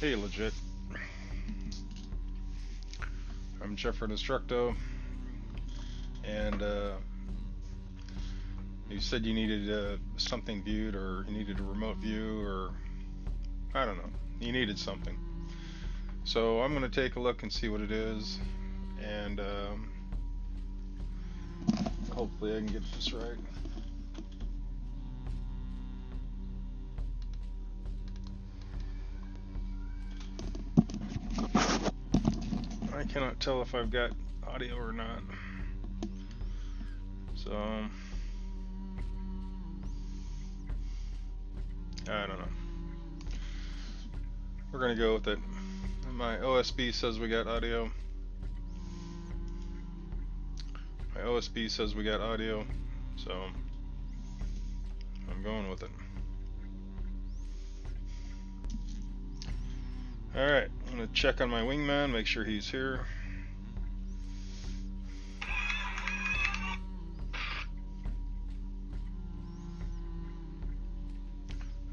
Hey, legit. I'm Jeffrey Destructo, and you said you needed something viewed, or you needed a remote view, or I don't know. You needed something. So I'm going to take a look and see what it is, and hopefully I can get this right. I cannot tell if I've got audio or not. So I don't know. We're going to go with it. My OSB says we got audio. My OSB says we got audio, so I'm going with it. Alright, I'm going to check on my wingman, make sure he's here.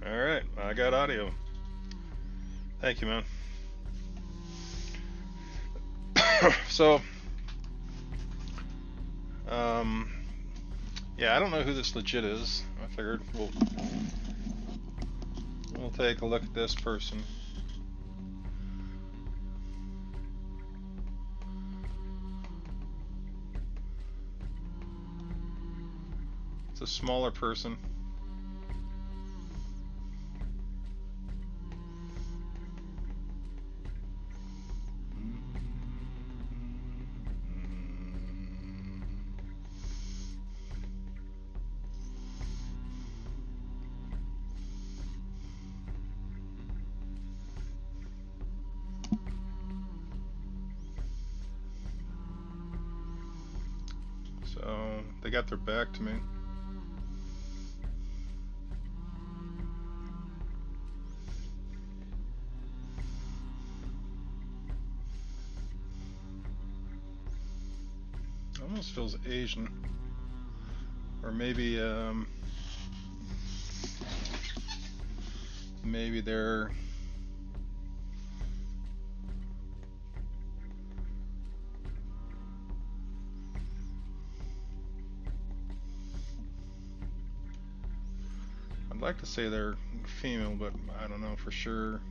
Alright, I got audio. Thank you, man. So, yeah, I don't know who this legit is. I figured we'll take a look at this person. It's a smaller person. So they got their back to me. Almost feels Asian, or maybe maybe they're I'd like to say they're female, but I don't know for sure.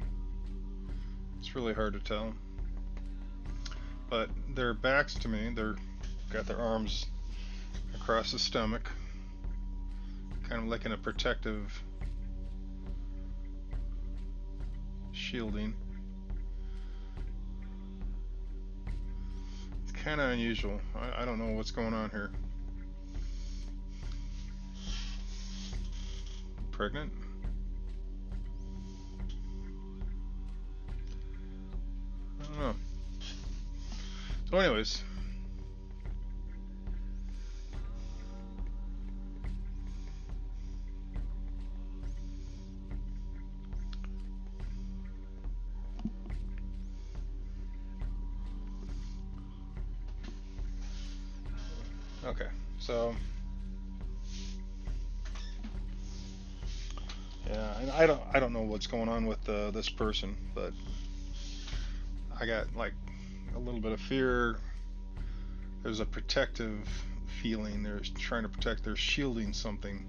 It's really hard to tell. But their backs to me, they're got their arms across the stomach, kind of like in a protective shielding. It's kind of unusual. I don't know what's going on here. Pregnant? I don't know. So anyways, okay, so yeah, and I don't know what's going on with this person, but I got like a little bit of fear. There's a protective feeling. They're trying to protect. They're shielding something.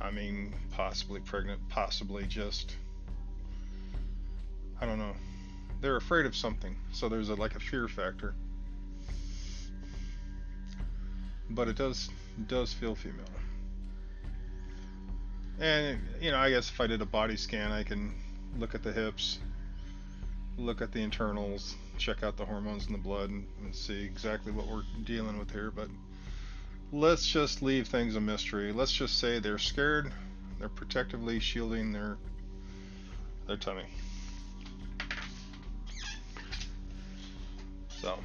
I mean, possibly pregnant, possibly just I don't know. They're afraid of something, so there's like a fear factor. But it does feel female. And you know, I guess if I did a body scan, I can look at the hips, look at the internals, check out the hormones in the blood, and see exactly what we're dealing with here. But let's just leave things a mystery. Let's just say they're scared. They're protectively shielding their tummy. So,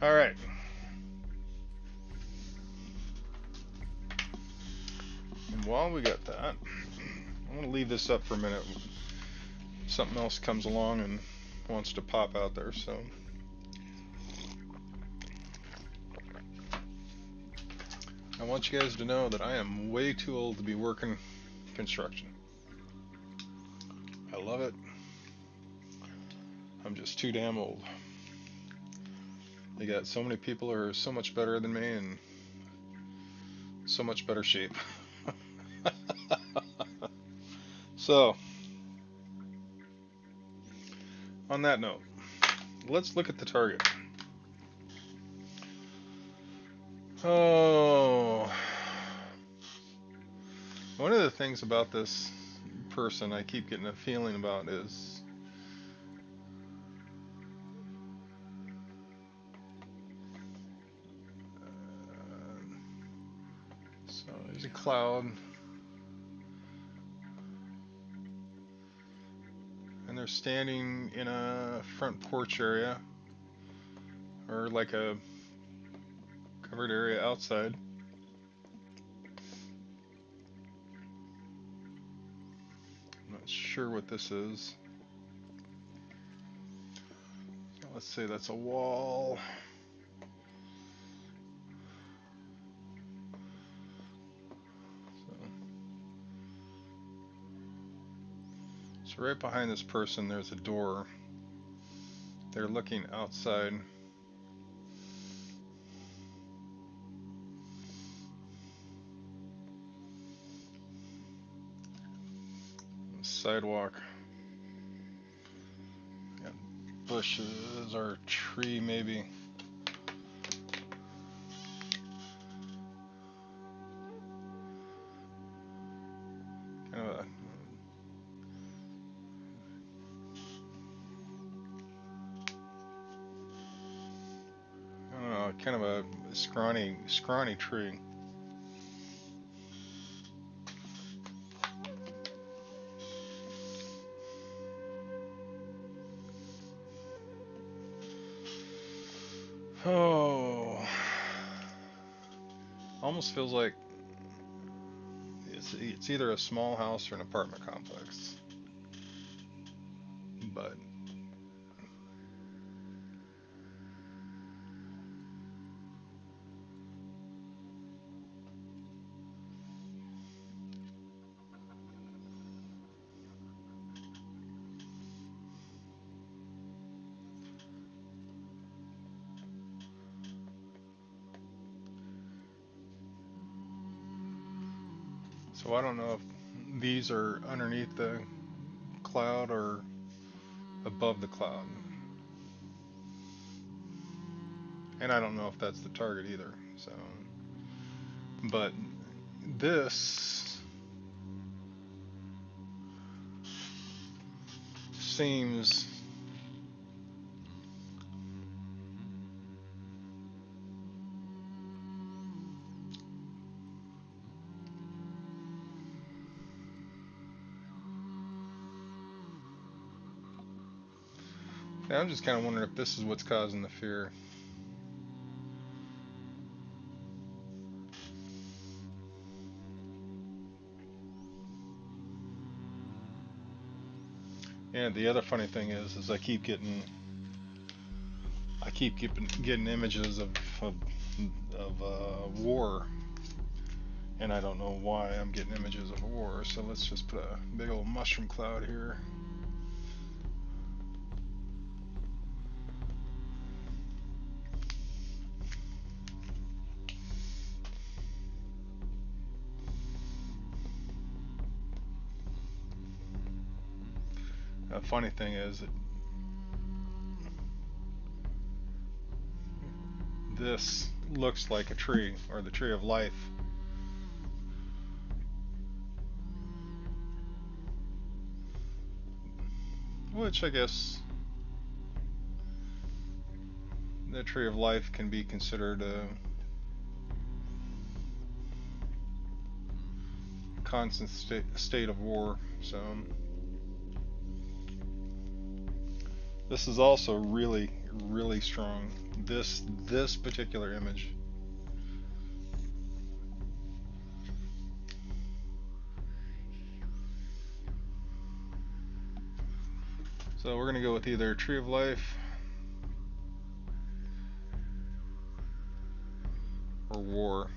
all right. And while we got that, I'm going to leave this up for a minute. Something else comes along and wants to pop out there, so I want you guys to know that I am way too old to be working construction. I love it. I'm just too damn old. They got so many people who are so much better than me and so much better shape. So, on that note, let's look at the target. Oh, one of the things about this person I keep getting a feeling about is so there's a cloud and they're standing in a front porch area or like a covered area outside. I'm not sure what this is. Let's say that's a wall. So right behind this person there's a door. They're looking outside. Sidewalk. Got bushes or a tree maybe. Kind of a I don't know, kind of a scrawny tree. Oh, almost feels like it's either a small house or an apartment complex. But so I don't know if these are underneath the cloud or above the cloud. And I don't know if that's the target either. So, but this seems yeah, I'm just kind of wondering if this is what's causing the fear. And the other funny thing is I keep getting images of war, and I don't know why I'm getting images of war. So let's just put a big old mushroom cloud here. The funny thing is that this looks like a tree, or the tree of life. Which I guess the tree of life can be considered a constant state of war. So this is also really strong. This particular image. So we're gonna go with either tree of life or war.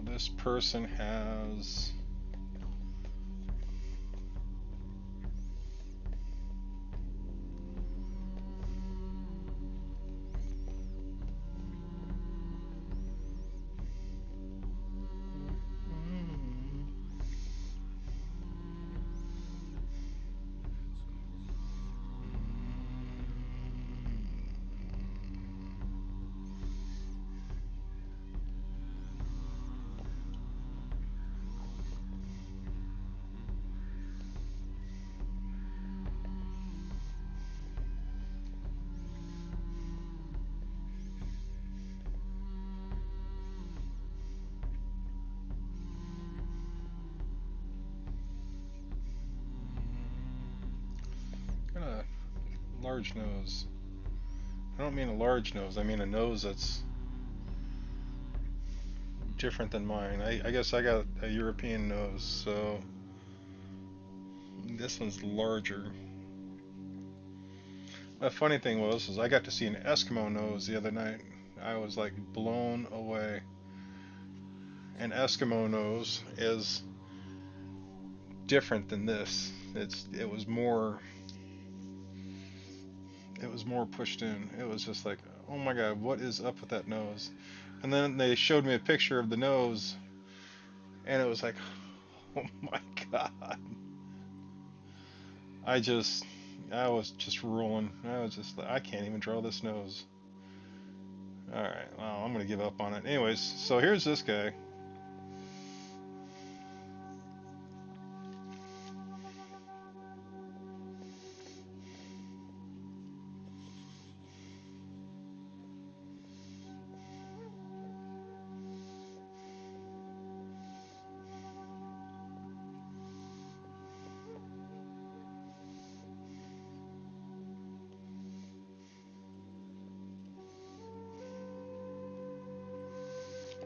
this person has got a large nose. I don't mean a large nose, I mean a nose that's different than mine. I guess I got a European nose, so this one's larger. The funny thing was, I got to see an Eskimo nose the other night. I was like blown away. An Eskimo nose is different than this. It was more pushed in. It was just like, oh my god, what is up with that nose? And then they showed me a picture of the nose, and it was like, oh my god. I was just rolling. I was just like, I can't even draw this nose. Alright, well, I'm gonna give up on it. Anyways, so here's this guy.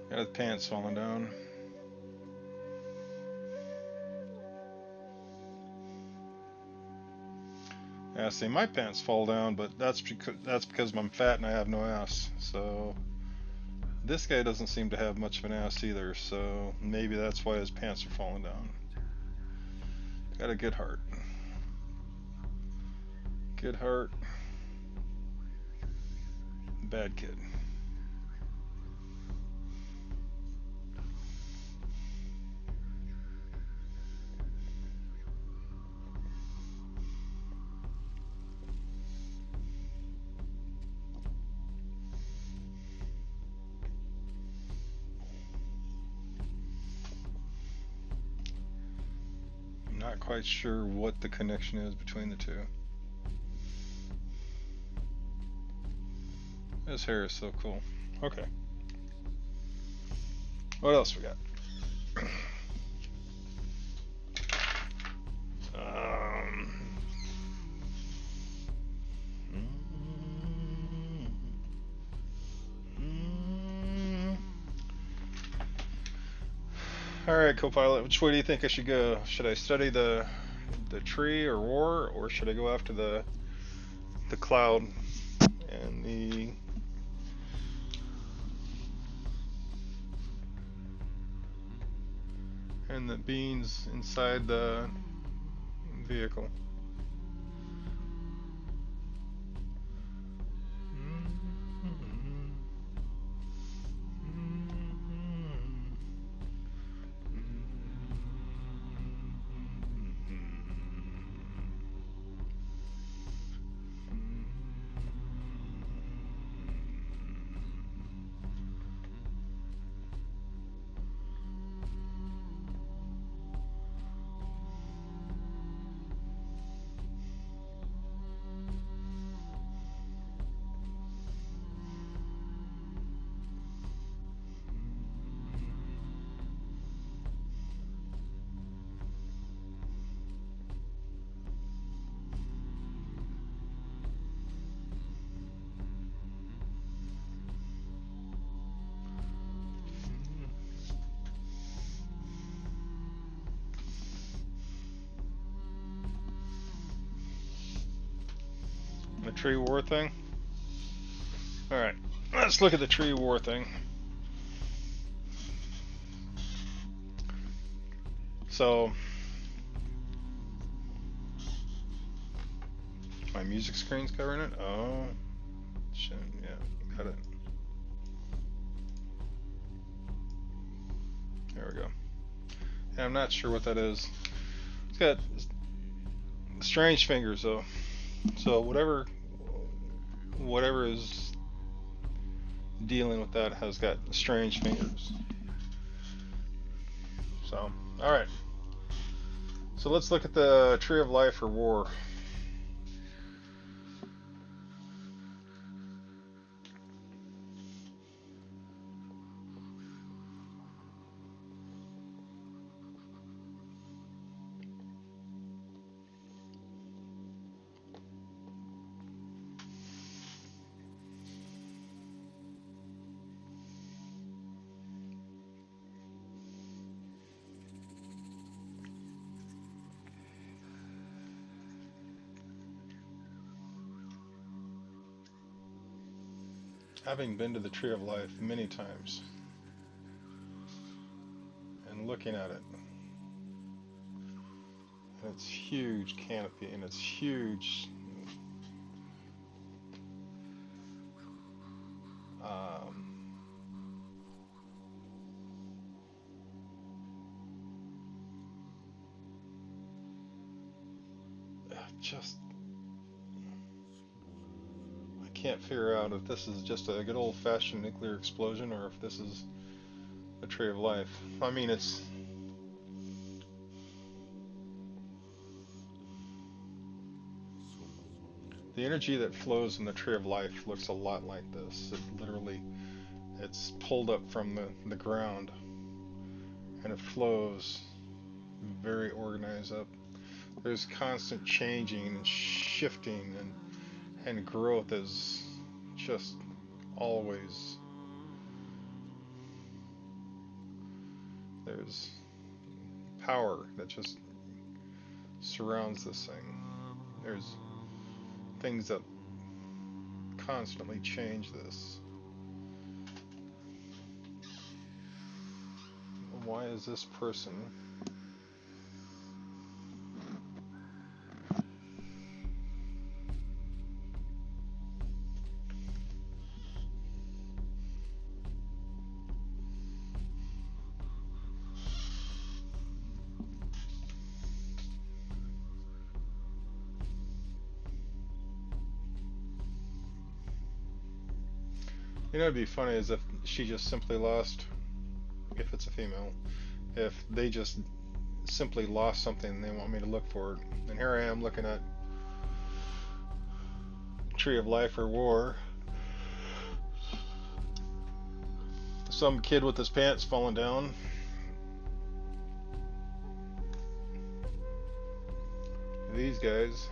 Got his pants falling down. Yeah, see, my pants fall down, but that's because I'm fat and I have no ass. So this guy doesn't seem to have much of an ass either. So maybe that's why his pants are falling down. Got a good heart. Good heart. Bad kid. Not quite sure what the connection is between the two. His hair is so cool. Okay. What else we got? Alright, co-pilot, which way do you think I should go? Should I study the tree or war, or should I go after the cloud and the beans inside the vehicle? The tree war thing? Alright, let's look at the tree war thing. So my music screen's covering it. Oh shit! Yeah, got it. There we go. And I'm not sure what that is. It's got strange fingers though. So whatever is dealing with that has got strange fingers. So, all right. So let's look at the Tree of Life or War. Having been to the Tree of Life many times and looking at it, and its huge canopy and its huge just I can't figure out if this is just a good old-fashioned nuclear explosion or if this is a Tree of Life. I mean, it's the energy that flows in the Tree of Life looks a lot like this. It's pulled up from the ground and it flows very organized up. There's constant changing and shifting, and growth is just always. There's power that just surrounds this thing. There's things that constantly change this. Why is this person You know, it'd be funny is if she just simply lost, if it's a female, if they just simply lost something and they want me to look for it. And here I am looking at Tree of Life or War. Some kid with his pants falling down. These guys.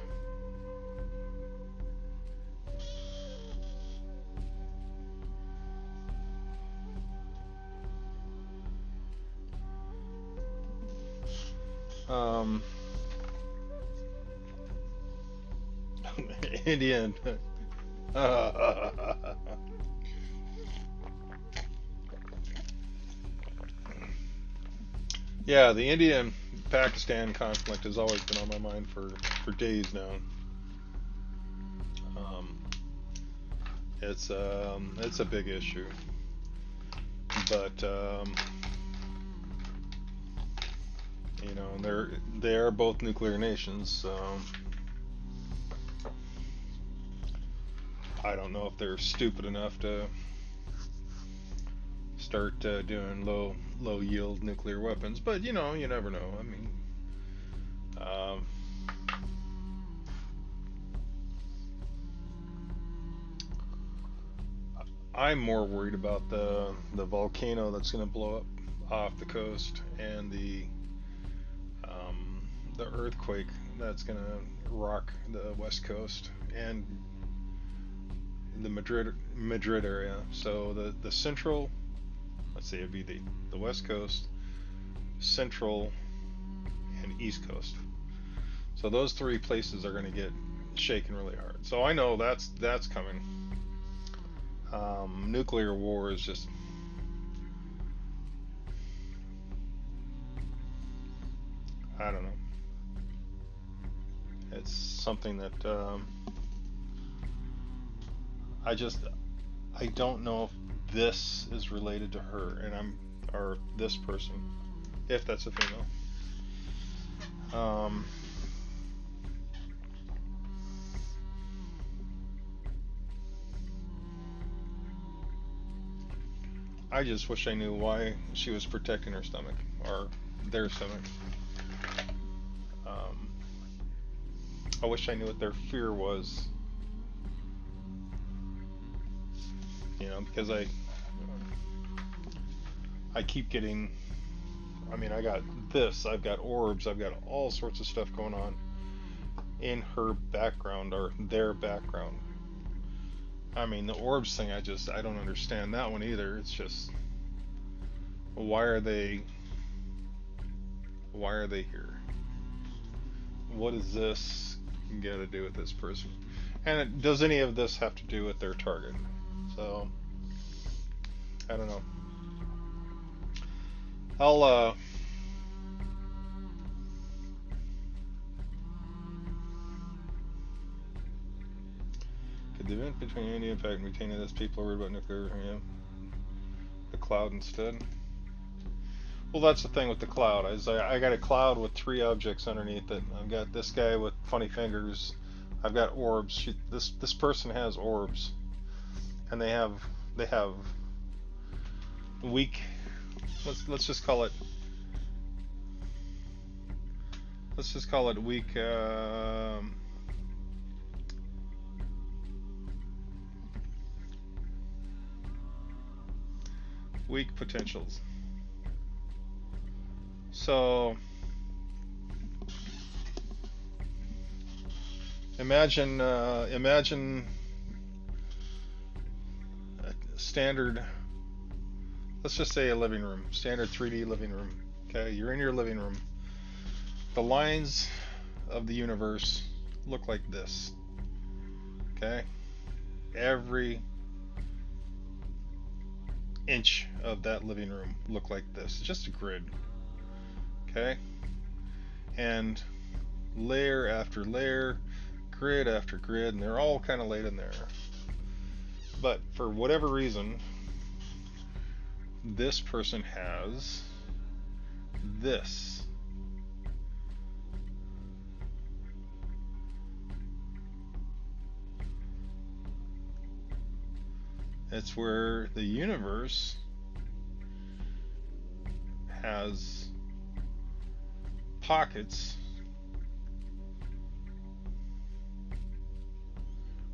Indian. Yeah, the India-Pakistan conflict has always been on my mind for days now. It's a big issue, but you know, they are both nuclear nations, so I don't know if they're stupid enough to start doing low yield nuclear weapons, but you know, you never know. I mean, I'm more worried about the volcano that's going to blow up off the coast and the earthquake that's going to rock the west coast and the Madrid area. So the central, let's say it'd be the west coast, central, and east coast. So those three places are going to get shaken really hard. So I know that's coming. Nuclear war is just I don't know. It's something that I just I don't know if this is related to her, and or this person, if that's a female. Um, I just wish I knew why she was protecting her stomach or their stomach. Um, I wish I knew what their fear was, because I keep getting. I mean, I got this. I've got orbs. I've got all sorts of stuff going on in her background or their background. I mean, the orbs thing. I don't understand that one either. It's just why are they here? What does this got to do with this person? And does any of this have to do with their target? So I don't know. I'll could the event between any impact and retaining this people are worried about nuclear? Yeah, the cloud instead. Well, that's the thing with the cloud. I got a cloud with 3 objects underneath it. I've got this guy with funny fingers. I've got orbs. This person has orbs, and they have weak. Let's just call it. Let's just call it weak. Weak potentials. So imagine a standard. Let's just say a living room, standard 3D living room. Okay, you're in your living room. The lines of the universe look like this. Okay, every inch of that living room look like this. It's just a grid. Okay, and layer after layer, grid after grid, and they're all kind of laid in there. But for whatever reason, this person has this. It's where the universe has pockets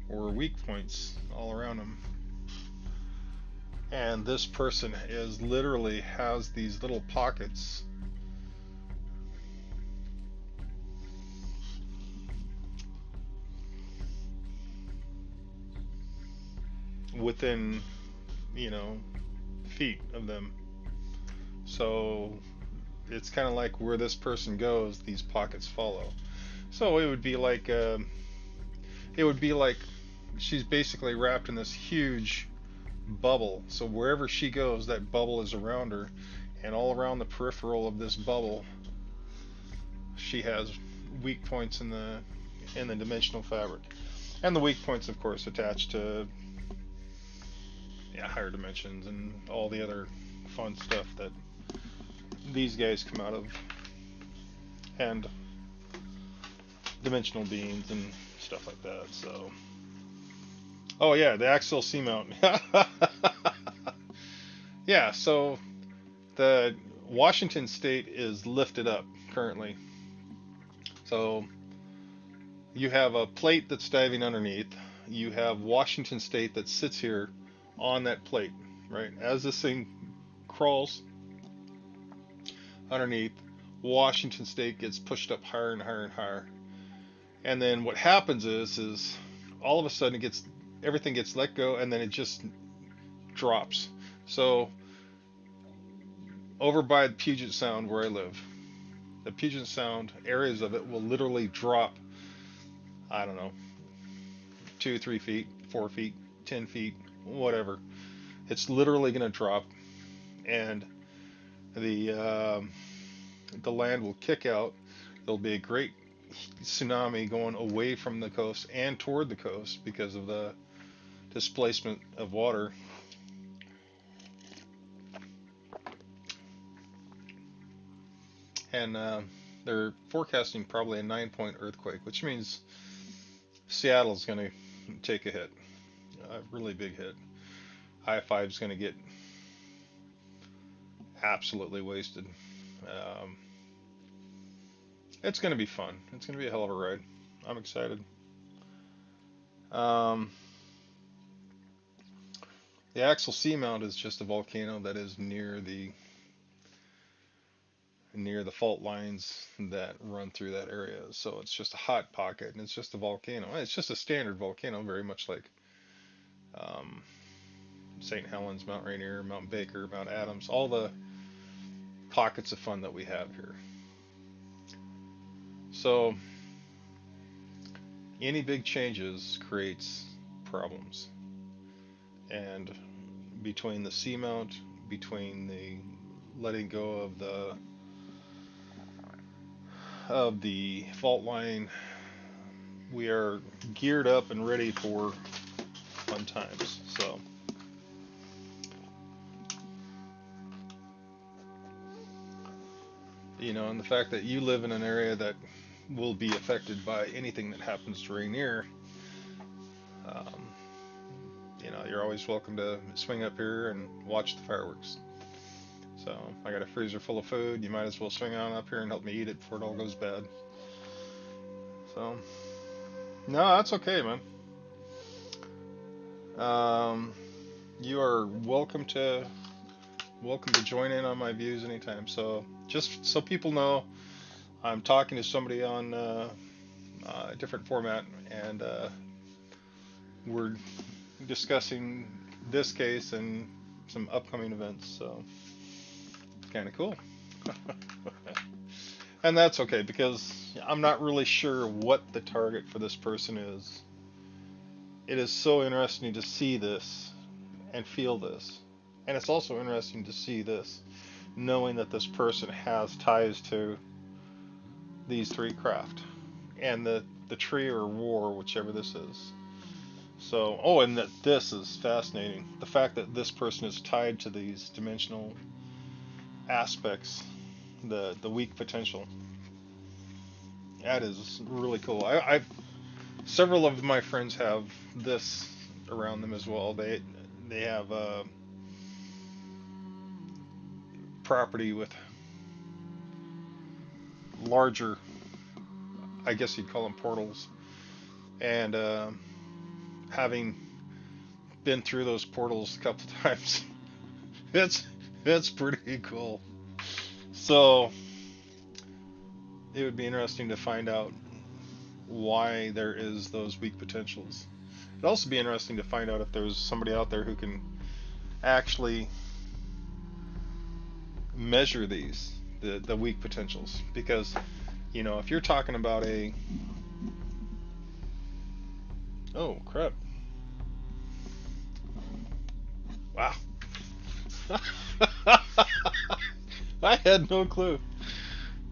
or weak points all around them. And this person is literally has these little pockets within, feet of them. So it's kind of like where this person goes, these pockets follow. So it would be like she's basically wrapped in this huge bubble. So wherever she goes, that bubble is around her, and all around the peripheral of this bubble, she has weak points in the dimensional fabric, and the weak points, of course, attached to higher dimensions and all the other fun stuff that these guys come out of, and dimensional beings and stuff like that. So, oh yeah, the axial seamount. Yeah, so the Washington state is lifted up currently. So you have a plate that's diving underneath. You have Washington state that sits here on that plate, right? As this thing crawls underneath, Washington state gets pushed up higher and higher and higher. And then what happens is all of a sudden everything gets let go, and then it just drops. So over by the Puget Sound where I live, the Puget Sound areas of it will literally drop, I don't know, 2, 3 feet, 4 feet, 10 feet, whatever. It's literally going to drop, and the land will kick out. There'll be a great tsunami going away from the coast and toward the coast because of the displacement of water. And they're forecasting probably a 9-point earthquake, which means Seattle's going to take a hit, a really big hit. I-5 is going to get absolutely wasted. It's going to be fun. It's going to be a hell of a ride. I'm excited. The Axel Seamount is just a volcano that is near the fault lines that run through that area. So it's just a hot pocket, and it's just a volcano. It's just a standard volcano, very much like St. Helens, Mount Rainier, Mount Baker, Mount Adams, all the pockets of fun that we have here. So any big changes creates problems. And between the seamount, between the letting go of the fault line, we are geared up and ready for fun times. So and the fact that you live in an area that will be affected by anything that happens to Rainier, you're always welcome to swing up here and watch the fireworks. So I got a freezer full of food. You might as well swing on up here and help me eat it before it all goes bad. So, no, that's okay, man. You are welcome to join in on my views anytime. So just so people know, I'm talking to somebody on a different format, and we're discussing this case and some upcoming events. So it's kind of cool. And that's okay, because I'm not really sure what the target for this person is. It is so interesting to see this and feel this. And it's also interesting to see this, knowing that this person has ties to these three craft and the tree or war, whichever this is. So, and that this is fascinating. The fact that this person is tied to these dimensional aspects, the weak potential. That is really cool. I've several of my friends have this around them as well. They have property with larger, I guess you'd call them portals, and having been through those portals a couple times, that's pretty cool. So it would be interesting to find out why there is those weak potentials. It'd also be interesting to find out if there's somebody out there who can actually measure these, the weak potentials, because if you're talking about oh crap, wow. I had no clue.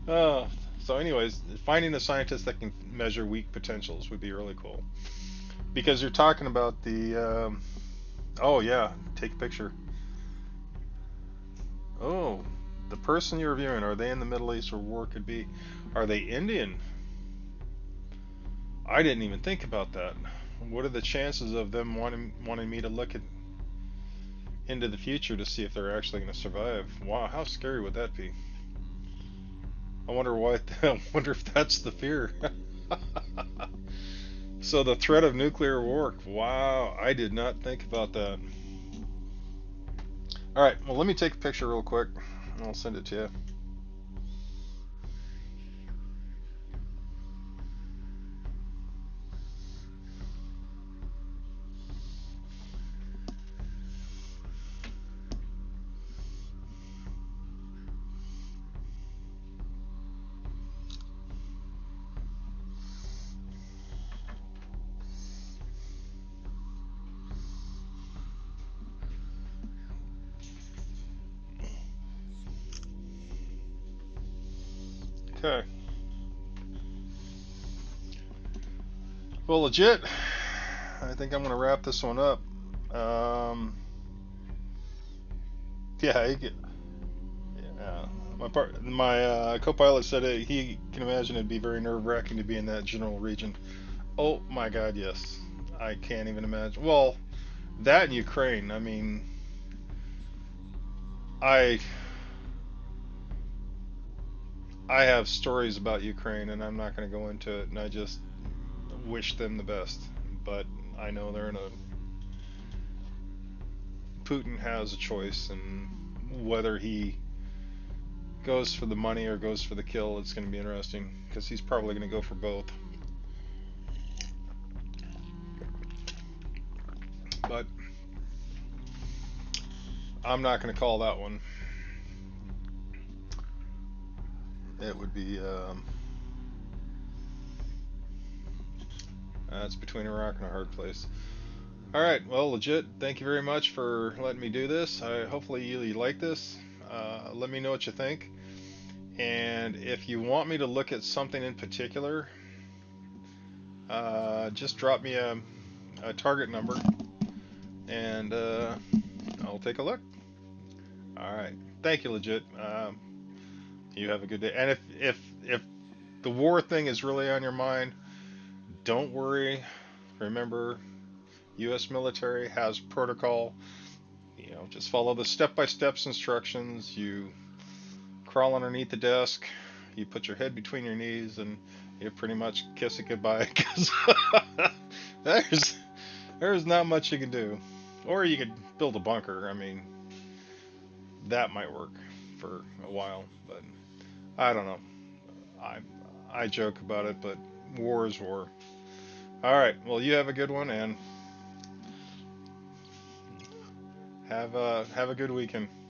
So anyways, finding a scientist that can measure weak potentials would be really cool, because you're talking about the oh yeah, take a picture. Oh, the person you're viewing, are they in the Middle East, or war could be, are they Indian? I didn't even think about that. What are the chances of them wanting me to look into the future to see if they're actually going to survive? Wow, how scary would that be? I wonder why. I wonder if that's the fear. So the threat of nuclear war. Wow, I did not think about that. All right, well, let me take a picture real quick, and I'll send it to you. Okay. Well, legit. I think I'm gonna wrap this one up. Yeah, yeah. My co-pilot said he can imagine it'd be very nerve-wracking to be in that general region. Oh my God, yes. I can't even imagine. Well, that in Ukraine. I mean, I I have stories about Ukraine, and I'm not going to go into it. And I just wish them the best. But I know they're in a Putin has a choice, and whether he goes for the money or goes for the kill, it's going to be interesting because he's probably going to go for both. But I'm not going to call that one. It would be it's between a rock and a hard place. All right, well, legit. Thank you very much for letting me do this. Hopefully you like this. Let me know what you think. And if you want me to look at something in particular, just drop me a target number, and I'll take a look. All right. Thank you, legit. You have a good day. And if the war thing is really on your mind, don't worry. Remember, U.S. military has protocol. You know, just follow the step-by-step instructions. You crawl underneath the desk. You put your head between your knees, and you pretty much kiss it goodbye. Because there's there's not much you can do. Or you could build a bunker. I mean, that might work for a while, but I don't know. I I joke about it, but war is war. All right. Well, you have a good one, and have a good weekend.